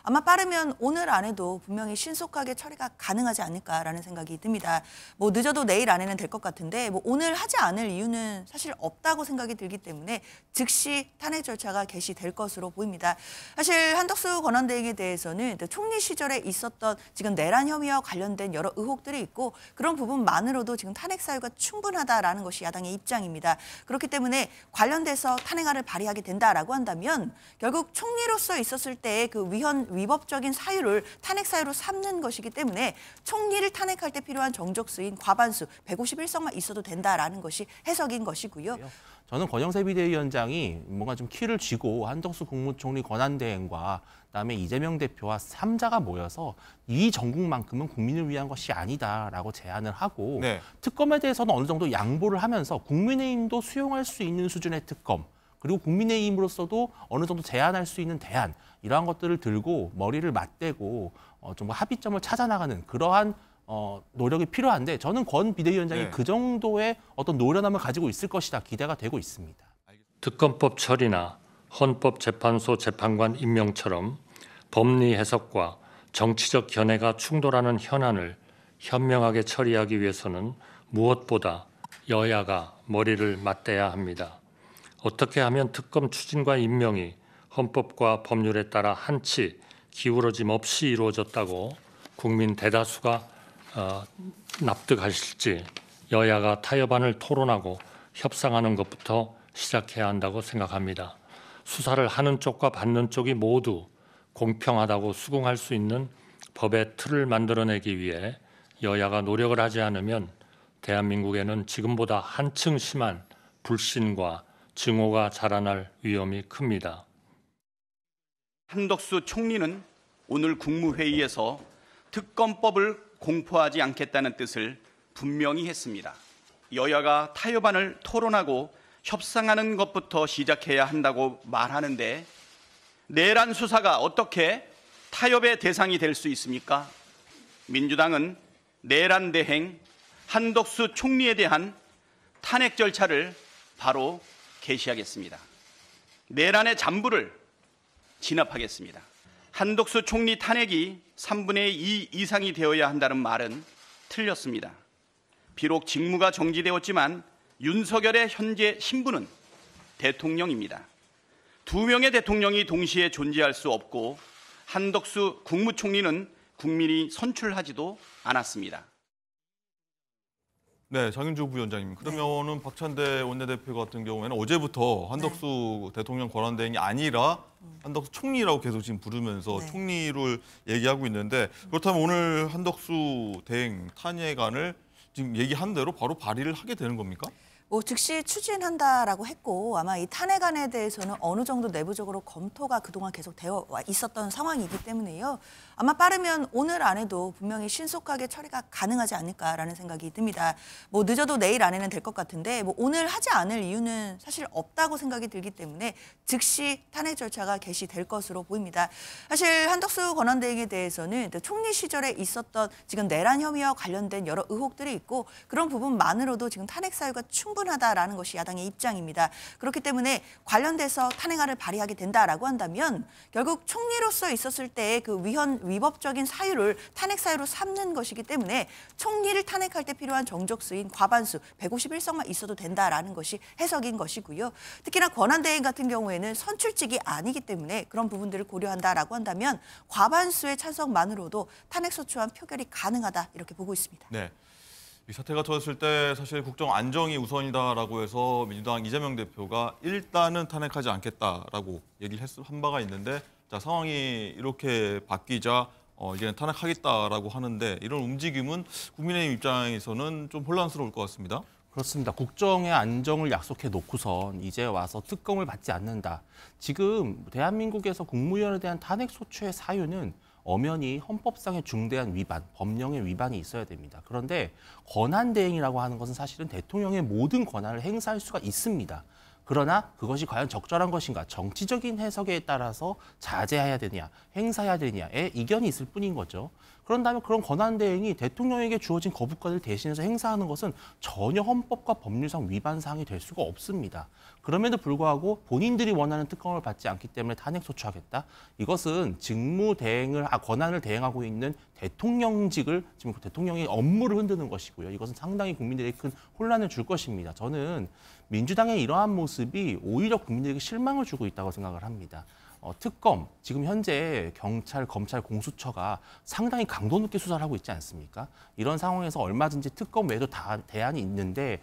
아마 빠르면 오늘 안에도 분명히 신속하게 처리가 가능하지 않을까라는 생각이 듭니다. 뭐 늦어도 내일 안에는 될 것 같은데 뭐 오늘 하지 않을 이유는 사실 없다고 생각이 들기 때문에 즉시 탄핵 절차가 개시될 것으로 보입니다. 사실 한덕수 권한대행에 대해서는 총리 시절에 있었던 지금 내란 혐의와 관련된 여러 의혹들이 있고 그런 부분만으로도 지금 탄핵 사유가 충분하다라는 것이 야당의 입장입니다. 그렇기 때문에 관련돼서 탄핵안을 발의하게 된다라고 한다면 결국 총리로서 있었을 때의 그 위법적인 사유를 탄핵 사유로 삼는 것이기 때문에 총리를 탄핵할 때 필요한 정적수인 과반수 151석만 있어도 된다라는 것이 해석인 것이고요. 저는 권영세 비대위원장이 뭔가 좀 키를 쥐고 한덕수 국무총리 권한대행과 그다음에 이재명 대표와 3자가 모여서 이 정국만큼은 국민을 위한 것이 아니다라고 제안을 하고 특검에 대해서는 어느 정도 양보를 하면서 국민의힘도 수용할 수 있는 수준의 특검 그리고 국민의힘으로서도 어느 정도 제안할 수 있는 대안 이러한 것들을 들고 머리를 맞대고 좀 합의점을 찾아나가는 그러한 노력이 필요한데 저는 권 비대위원장이 그 정도의 어떤 노련함을 가지고 있을 것이다 기대가 되고 있습니다. 특검법 처리나 헌법재판소 재판관 임명처럼 법리 해석과 정치적 견해가 충돌하는 현안을 현명하게 처리하기 위해서는 무엇보다 여야가 머리를 맞대야 합니다. 어떻게 하면 특검 추진과 임명이 헌법과 법률에 따라 한치 기울어짐 없이 이루어졌다고 국민 대다수가 납득하실지 여야가 타협안을 토론하고 협상하는 것부터 시작해야 한다고 생각합니다. 수사를 하는 쪽과 받는 쪽이 모두 공평하다고 수긍할 수 있는 법의 틀을 만들어내기 위해 여야가 노력을 하지 않으면 대한민국에는 지금보다 한층 심한 불신과 증오가 자라날 위험이 큽니다. 한덕수 총리는 오늘 국무회의에서 특검법을 공포하지 않겠다는 뜻을 분명히 했습니다. 여야가 타협안을 토론하고 협상하는 것부터 시작해야 한다고 말하는데 내란 수사가 어떻게 타협의 대상이 될 수 있습니까? 민주당은 내란 대행 한덕수 총리에 대한 탄핵 절차를 바로 개시하겠습니다. 내란의 잔부를 진압하겠습니다. 한덕수 총리 탄핵이 3분의 2 이상이 되어야 한다는 말은 틀렸습니다. 비록 직무가 정지되었지만 윤석열의 현재 신분은 대통령입니다. 두 명의 대통령이 동시에 존재할 수 없고 한덕수 국무총리는 국민이 선출하지도 않았습니다. 네, 장윤주 부위원장님. 그러면은 박찬대 원내대표 같은 경우에는 어제부터 한덕수 대통령 권한대행이 아니라 한덕수 총리라고 계속 지금 부르면서 총리를 얘기하고 있는데 그렇다면 오늘 한덕수 대행 탄핵안을 지금 얘기한 대로 바로 발의를 하게 되는 겁니까? 뭐 즉시 추진한다라고 했고 아마 이 탄핵안에 대해서는 어느 정도 내부적으로 검토가 그동안 계속 되어 있었던 상황이기 때문에요. 아마 빠르면 오늘 안에도 분명히 신속하게 처리가 가능하지 않을까라는 생각이 듭니다. 뭐 늦어도 내일 안에는 될 것 같은데 뭐 오늘 하지 않을 이유는 사실 없다고 생각이 들기 때문에 즉시 탄핵 절차가 개시될 것으로 보입니다. 사실 한덕수 권한대행에 대해서는 총리 시절에 있었던 지금 내란 혐의와 관련된 여러 의혹들이 있고 그런 부분만으로도 지금 탄핵 사유가 충분하다라는 것이 야당의 입장입니다. 그렇기 때문에 관련돼서 탄핵안을 발의하게 된다라고 한다면 결국 총리로서 있었을 때의 그 위법적인 사유를 탄핵 사유로 삼는 것이기 때문에 총리를 탄핵할 때 필요한 정적수인 과반수 151석만 있어도 된다라는 것이 해석인 것이고요. 특히나 권한대행 같은 경우에는 선출직이 아니기 때문에 그런 부분들을 고려한다라고 한다면 과반수의 찬성만으로도 탄핵 소추안 표결이 가능하다 이렇게 보고 있습니다. 네. 이 사태가 터졌을 때 사실 국정 안정이 우선이다라고 해서 민주당 이재명 대표가 일단은 탄핵하지 않겠다라고 얘기를 한 바가 있는데 자, 상황이 이렇게 바뀌자 이제는 탄핵하겠다라고 하는데 이런 움직임은 국민의힘 입장에서는 좀 혼란스러울 것 같습니다. 그렇습니다. 국정의 안정을 약속해 놓고선 이제 와서 특검을 받지 않는다. 지금 대한민국에서 국무위원에 대한 탄핵 소추의 사유는 엄연히 헌법상의 중대한 위반, 법령의 위반이 있어야 됩니다. 그런데 권한대행이라고 하는 것은 사실은 대통령의 모든 권한을 행사할 수가 있습니다. 그러나 그것이 과연 적절한 것인가, 정치적인 해석에 따라서 자제해야 되느냐, 행사해야 되느냐에 이견이 있을 뿐인 거죠. 그런다면 그런 권한대행이 대통령에게 주어진 거부권을 대신해서 행사하는 것은 전혀 헌법과 법률상 위반 사항이 될 수가 없습니다. 그럼에도 불구하고 본인들이 원하는 특검을 받지 않기 때문에 탄핵 소추하겠다. 이것은 권한을 대행하고 있는 대통령직을 지금 대통령의 업무를 흔드는 것이고요. 이것은 상당히 국민들에게 큰 혼란을 줄 것입니다. 저는 민주당의 이러한 모습이 오히려 국민들에게 실망을 주고 있다고 생각을 합니다. 특검, 지금 현재 경찰, 검찰, 공수처가 상당히 강도 높게 수사를 하고 있지 않습니까? 이런 상황에서 얼마든지 특검 외에도 다 대안이 있는데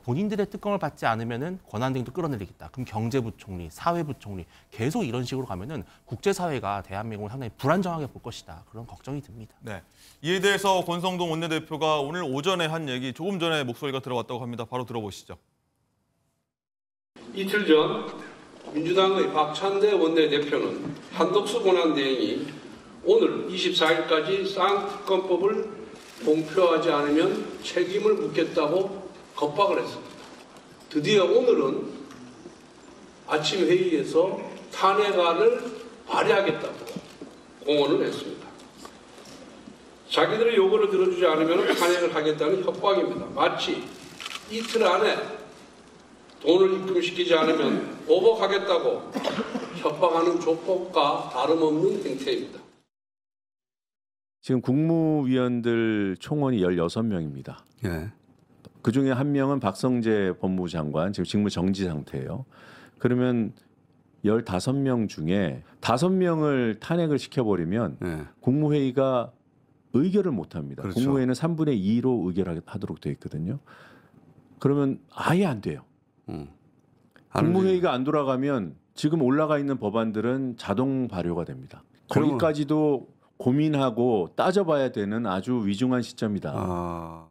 본인들의 특검을 받지 않으면은 권한대행도 끌어내리겠다. 그럼 경제부총리, 사회부총리 계속 이런 식으로 가면은 국제사회가 대한민국을 상당히 불안정하게 볼 것이다. 그런 걱정이 듭니다. 네. 이에 대해서 권성동 원내대표가 오늘 오전에 한 얘기 조금 전에 목소리가 들어왔다고 합니다. 바로 들어보시죠. 이틀 전 민주당의 박찬대 원내대표는 한덕수 권한대행이 오늘 24일까지 쌍특검법을 공표하지 않으면 책임을 묻겠다고 겁박을 했습니다. 드디어 오늘은 아침 회의에서 탄핵안을 발의하겠다고 공언을 했습니다. 자기들의 요구를 들어주지 않으면 탄핵을 하겠다는 협박입니다. 마치 이틀 안에 돈을 입금시키지 않으면 보복하겠다고 협박하는 조폭과 다름없는 행태입니다. 지금 국무위원들 총원이 16명입니다. 예. 그중에 한 명은 박성재 법무부 장관, 지금 직무 정지 상태예요. 그러면 15명 중에 5명을 탄핵을 시켜버리면 예. 국무회의가 의결을 못합니다. 그렇죠. 국무회의는 3분의 2로 의결하도록 되어 있거든요. 그러면 아예 안 돼요. 국무회의가 안 돌아가면 지금 올라가 있는 법안들은 자동 발효가 됩니다. 거기까지도 고민하고 따져봐야 되는 아주 위중한 시점이다.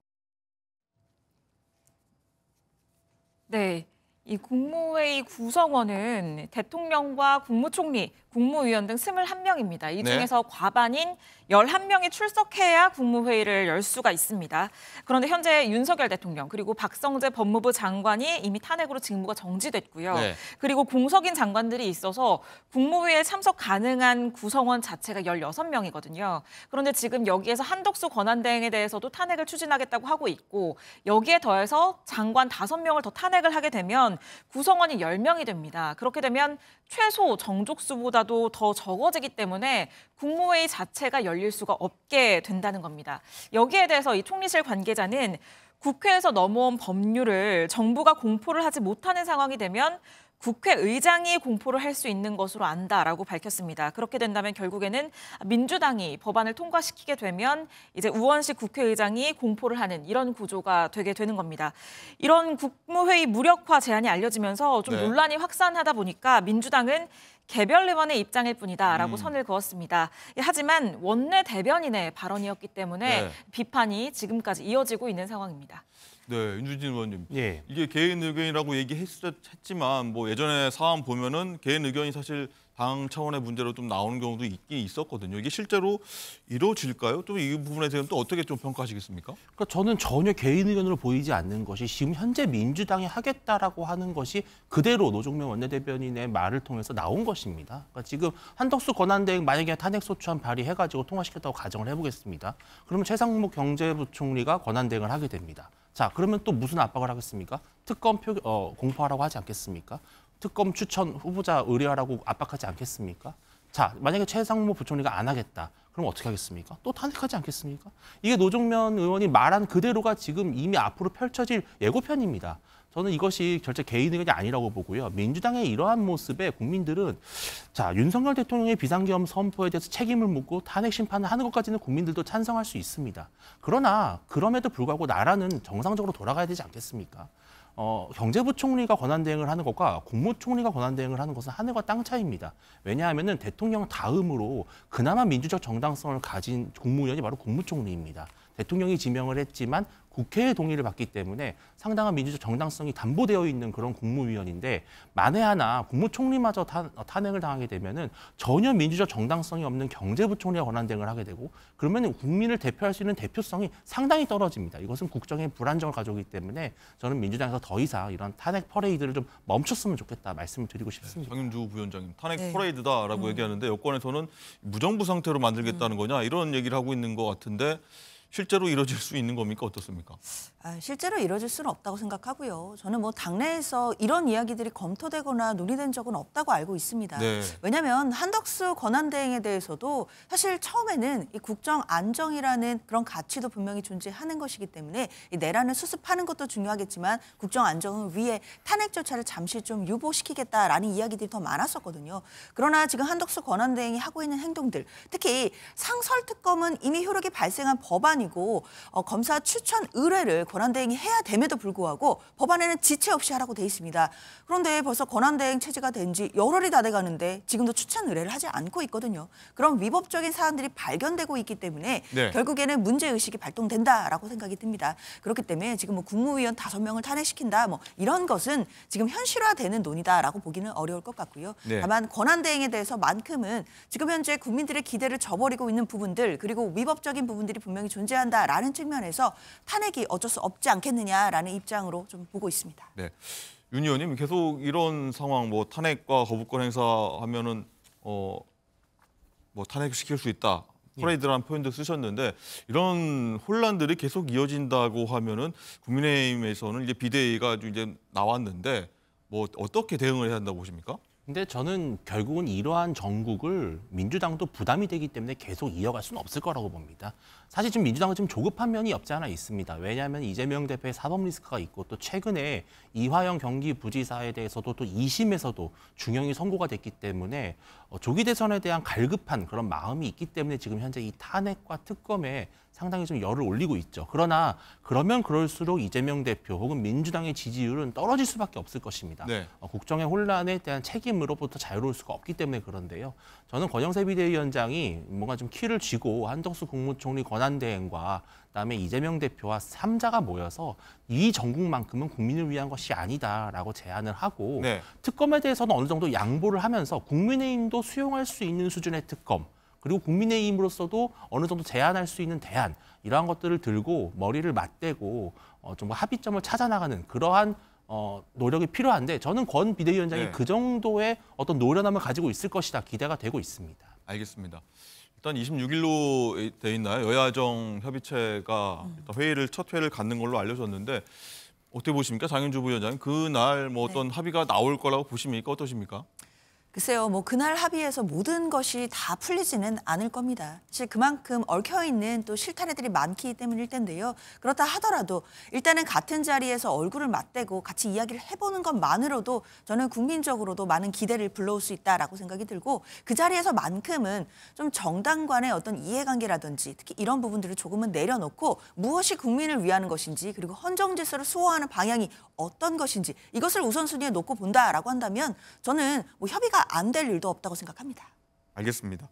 네, 이 국무회의 구성원은 대통령과 국무총리, 국무위원 등 21명입니다. 이 중에서 과반인 11명이 출석해야 국무회의를 열 수가 있습니다. 그런데 현재 윤석열 대통령 그리고 박성재 법무부 장관이 이미 탄핵으로 직무가 정지됐고요. 네. 그리고 공석인 장관들이 있어서 국무회의에 참석 가능한 구성원 자체가 16명이거든요. 그런데 지금 여기에서 한덕수 권한대행에 대해서도 탄핵을 추진하겠다고 하고 있고 여기에 더해서 장관 5명을 더 탄핵을 하게 되면 구성원이 10명이 됩니다. 그렇게 되면 최소 정족수보다도 더 적어지기 때문에 국무회의 자체가 열릴 수가 없게 된다는 겁니다. 여기에 대해서 이 총리실 관계자는 국회에서 넘어온 법률을 정부가 공포를 하지 못하는 상황이 되면 국회의장이 공포를 할 수 있는 것으로 안다라고 밝혔습니다. 그렇게 된다면 결국에는 민주당이 법안을 통과시키게 되면 이제 우원식 국회의장이 공포를 하는 이런 구조가 되게 되는 겁니다. 이런 국무회의 무력화 제안이 알려지면서 좀 논란이 확산하다 보니까 민주당은 개별 의원의 입장일 뿐이다라고 선을 그었습니다. 하지만 원내 대변인의 발언이었기 때문에 비판이 지금까지 이어지고 있는 상황입니다. 네, 윤주진 의원님. 예. 이게 개인 의견이라고 얘기했지만 뭐 예전에 사안 보면은 개인 의견이 사실 당 차원의 문제로 좀 나오는 경우도 있긴 있었거든요. 이게 실제로 이루어질까요? 또 이 부분에 대해서는 또 어떻게 좀 평가하시겠습니까? 그러니까 저는 전혀 개인 의견으로 보이지 않는 것이 지금 현재 민주당이 하겠다라고 하는 것이 그대로 노종면 원내대변인의 말을 통해서 나온 것입니다. 그러니까 지금 한덕수 권한대행 만약에 탄핵소추안 발의해가지고 통과시켰다고 가정을 해보겠습니다. 그러면 최상목 경제부총리가 권한대행을 하게 됩니다. 자, 그러면 또 무슨 압박을 하겠습니까? 특검 공포하라고 하지 않겠습니까? 특검 추천 후보자 의뢰하라고 압박하지 않겠습니까? 자, 만약에 최상무 부총리가 안 하겠다. 그럼 어떻게 하겠습니까? 또 탄핵하지 않겠습니까? 이게 노종면 의원이 말한 그대로가 지금 이미 앞으로 펼쳐질 예고편입니다. 저는 이것이 절대 개인 의견이 아니라고 보고요. 민주당의 이러한 모습에 국민들은 자, 윤석열 대통령의 비상계엄 선포에 대해서 책임을 묻고 탄핵 심판을 하는 것까지는 국민들도 찬성할 수 있습니다. 그러나 그럼에도 불구하고 나라는 정상적으로 돌아가야 되지 않겠습니까? 경제부총리가 권한대행을 하는 것과 국무총리가 권한대행을 하는 것은 하늘과 땅 차이입니다. 왜냐하면 대통령 다음으로 그나마 민주적 정당성을 가진 국무위원이 바로 국무총리입니다. 대통령이 지명을 했지만 국회의 동의를 받기 때문에 상당한 민주적 정당성이 담보되어 있는 그런 국무위원인데 만에 하나 국무총리마저 탄핵을 당하게 되면은 전혀 민주적 정당성이 없는 경제부총리가 권한대행을 하게 되고 그러면 국민을 대표할 수 있는 대표성이 상당히 떨어집니다. 이것은 국정에 불안정을 가져오기 때문에 저는 민주당에서 더 이상 이런 탄핵 퍼레이드를 좀 멈췄으면 좋겠다 말씀을 드리고 싶습니다. 장윤주 부위원장님, 탄핵 네. 퍼레이드다라고 얘기하는데 여권에서는 무정부 상태로 만들겠다는 거냐 이런 얘기를 하고 있는 것 같은데 실제로 이루어질 수 있는 겁니까? 어떻습니까? 실제로 이뤄질 수는 없다고 생각하고요. 저는 뭐 당내에서 이런 이야기들이 검토되거나 논의된 적은 없다고 알고 있습니다. 네. 왜냐하면 한덕수 권한대행에 대해서도 사실 처음에는 이 국정 안정이라는 그런 가치도 분명히 존재하는 것이기 때문에 이 내란을 수습하는 것도 중요하겠지만 국정 안정을 위해 탄핵 절차를 잠시 좀 유보시키겠다라는 이야기들이 더 많았었거든요. 그러나 지금 한덕수 권한대행이 하고 있는 행동들, 특히 상설특검은 이미 효력이 발생한 법안이고 검사 추천 의뢰를 권한대행이 해야 됨에도 불구하고 법안에는 지체 없이 하라고 돼 있습니다. 그런데 벌써 권한대행 체제가 된 지 열흘이 다 돼가는데 지금도 추천 의뢰를 하지 않고 있거든요. 그런 위법적인 사안들이 발견되고 있기 때문에 네. 결국에는 문제의식이 발동된다라고 생각이 듭니다. 그렇기 때문에 지금 뭐 국무위원 5명을 탄핵시킨다 뭐 이런 것은 지금 현실화되는 논의다라고 보기는 어려울 것 같고요. 네. 다만 권한대행에 대해서만큼은 지금 현재 국민들의 기대를 저버리고 있는 부분들 그리고 위법적인 부분들이 분명히 존재한다라는 측면에서 탄핵이 어쩔 수 없지 않겠느냐라는 입장으로 좀 보고 있습니다. 네. 윤 의원님 계속 이런 상황 뭐 탄핵과 거부권 행사하면은 뭐 탄핵시킬 수 있다. 퍼레이드라는 표현도 쓰셨는데 이런 혼란들이 계속 이어진다고 하면은 국민의힘에서는 이제 비대위가 이제 나왔는데 뭐 어떻게 대응을 해야 한다고 보십니까? 근데 저는 결국은 이러한 정국을 민주당도 부담이 되기 때문에 계속 이어갈 수는 없을 거라고 봅니다. 사실 지금 민주당은 좀 조급한 면이 없지 않아 있습니다. 왜냐하면 이재명 대표의 사법 리스크가 있고 또 최근에 이화영 경기부지사에 대해서도 또 2심에서도 중형이 선고가 됐기 때문에 조기 대선에 대한 갈급한 그런 마음이 있기 때문에 지금 현재 이 탄핵과 특검에 상당히 좀 열을 올리고 있죠. 그러나 그러면 그럴수록 이재명 대표 혹은 민주당의 지지율은 떨어질 수밖에 없을 것입니다. 네. 국정의 혼란에 대한 책임으로부터 자유로울 수가 없기 때문에 그런데요. 저는 권영세 비대위원장이 뭔가 좀 키를 쥐고 한덕수 국무총리 권한대행과 그다음에 이재명 대표와 3자가 모여서 이 전국만큼은 국민을 위한 것이 아니다라고 제안을 하고 네. 특검에 대해서는 어느 정도 양보를 하면서 국민의힘도 수용할 수 있는 수준의 특검 그리고 국민의힘으로서도 어느 정도 제안할 수 있는 대안 이러한 것들을 들고 머리를 맞대고 좀 합의점을 찾아나가는 그러한 노력이 필요한데 저는 권 비대위원장이 네. 그 정도의 어떤 노련함을 가지고 있을 것이다 기대가 되고 있습니다. 알겠습니다. 일단 26일로 돼 있나요? 여야정 협의체가 일단 첫 회를 갖는 걸로 알려졌는데 어떻게 보십니까? 장윤주 부위원장님 그날 뭐 어떤 합의가 나올 거라고 보십니까? 어떠십니까? 글쎄요, 뭐 그날 합의해서 모든 것이 다 풀리지는 않을 겁니다. 사실 그만큼 얽혀있는 또 실타래들이 많기 때문일 텐데요. 그렇다 하더라도 일단은 같은 자리에서 얼굴을 맞대고 같이 이야기를 해보는 것만으로도 저는 국민적으로도 많은 기대를 불러올 수 있다라고 생각이 들고 그 자리에서만큼은 좀 정당 간의 어떤 이해관계라든지 특히 이런 부분들을 조금은 내려놓고 무엇이 국민을 위하는 것인지 그리고 헌정질서를 수호하는 방향이 어떤 것인지 이것을 우선순위에 놓고 본다라고 한다면 저는 뭐 협의가 안 될 일도 없다고 생각합니다. 알겠습니다.